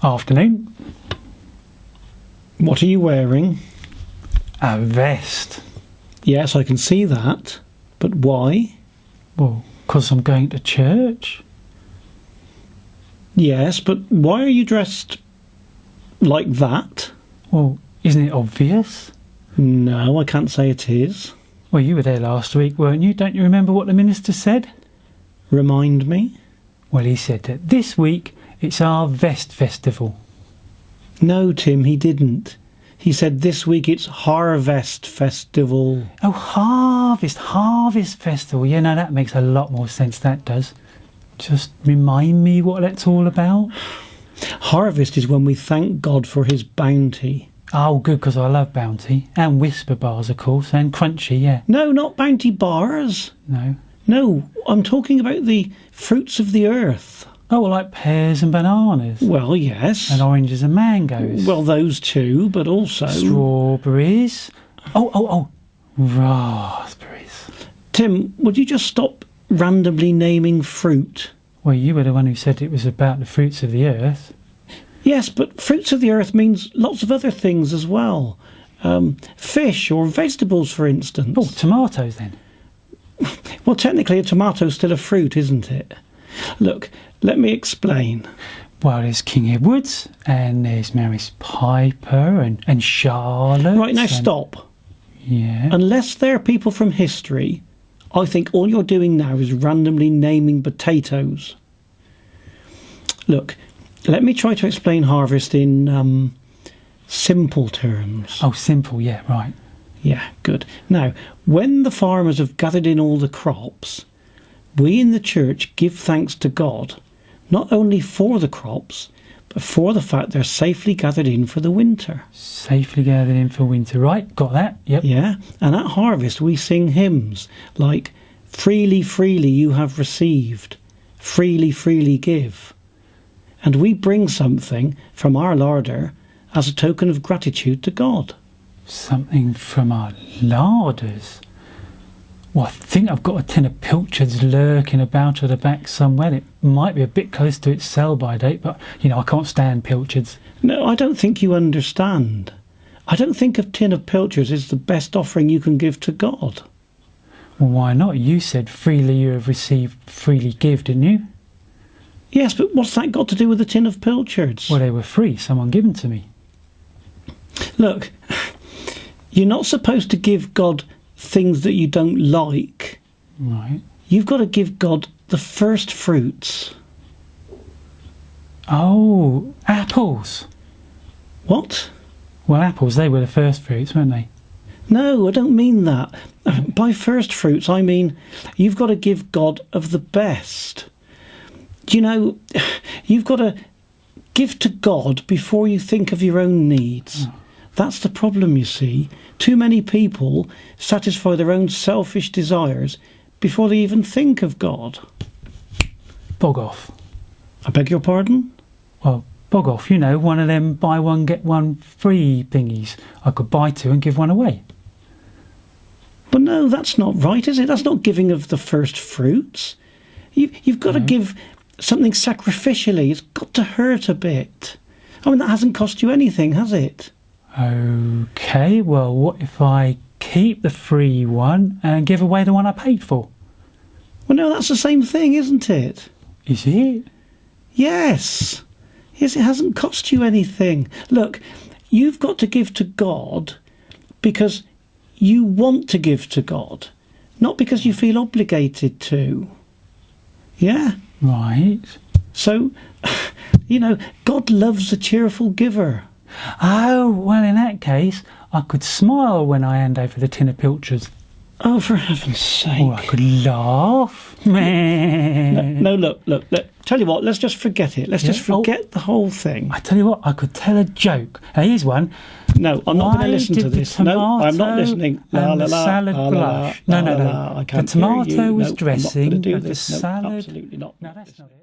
Afternoon. What are you wearing? A vest. Yes, I can see that. But why? Well, 'cause I'm going to church. Yes, but why are you dressed like that? Well, isn't it obvious? No, I can't say it is. Well, you were there last week, weren't you? Don't you remember what the minister said? Remind me? Well, he said that this week it's our Vest Festival. No, Tim, he didn't. He said this week it's Harvest Festival. Oh, Harvest Festival. Yeah, no, that makes a lot more sense, that does. Just remind me what that's all about. Harvest is when we thank God for his bounty. Oh, good, 'cause I love Bounty. And Whisper Bars, of course, and Crunchy, yeah. No, not Bounty bars. No. No, I'm talking about the fruits of the earth. Oh, well, like pears and bananas. Well, yes. And oranges and mangoes. Well, those too, but also... Strawberries. Oh, raspberries. Tim, would you just stop randomly naming fruit? Well, you were the one who said it was about the fruits of the earth. Yes, but fruits of the earth means lots of other things as well. Fish or vegetables, for instance. Oh, tomatoes then. Well, technically a tomato's still a fruit, isn't it? Look, let me explain. Well, there's King Edward's, and there's Maris Piper, and Charlotte. Right, now stop. Yeah. Unless they're people from history, I think all you're doing now is randomly naming potatoes. Look, let me try to explain harvest in simple terms. Oh, simple, yeah, right. Yeah, good. Now, when the farmers have gathered in all the crops, we in the church give thanks to God, not only for the crops, but for the fact they're safely gathered in for the winter. Safely gathered in for winter, right? Got that? Yep. Yeah, and at harvest we sing hymns like, "Freely, freely you have received, freely, freely give." And we bring something from our larder as a token of gratitude to God. Something from our larders. Well, I think I've got a tin of pilchards lurking about at the back somewhere. It might be a bit close to its sell-by date, but, you know, I can't stand pilchards. No, I don't think you understand. I don't think a tin of pilchards is the best offering you can give to God. Well, why not? You said freely you have received, freely give, didn't you? Yes, but what's that got to do with a tin of pilchards? Well, they were free. Someone gave them to me. Look, you're not supposed to give God things that you don't like. Right. You've got to give God the first fruits. Oh, apples. What? Well, apples, they were the first fruits, weren't they? No, I don't mean that. By first fruits, I mean you've got to give God of the best. Do you know, you've got to give to God before you think of your own needs. Oh. That's the problem, you see. Too many people satisfy their own selfish desires before they even think of God. Bog off. I beg your pardon? Well, bog off, you know, one of them buy one, get one free thingies. I could buy two and give one away. But no, that's not right, is it? That's not giving of the first fruits. You've got to give something sacrificially. It's got to hurt a bit. I mean, that hasn't cost you anything, has it? Okay, well, what if I keep the free one and give away the one I paid for? Well, no, that's the same thing, isn't it? Is it? Yes. Yes, it hasn't cost you anything. Look, you've got to give to God because you want to give to God, not because you feel obligated to. Yeah? Right. So, you know, God loves a cheerful giver. Oh, well, in that case, I could smile when I hand over the tin of pilchards. Oh, for heaven's sake. Or I could laugh. No, look. Tell you what, let's just forget it. Let's just forget the whole thing. I tell you what, I could tell a joke. Now, here's one. No, I'm not going to listen to this. No, I'm not listening. And the salad blush. No. I can't The tomato hear you. was No, dressing, I'm not going to do but the this. No, salad... absolutely not. No, that's not it.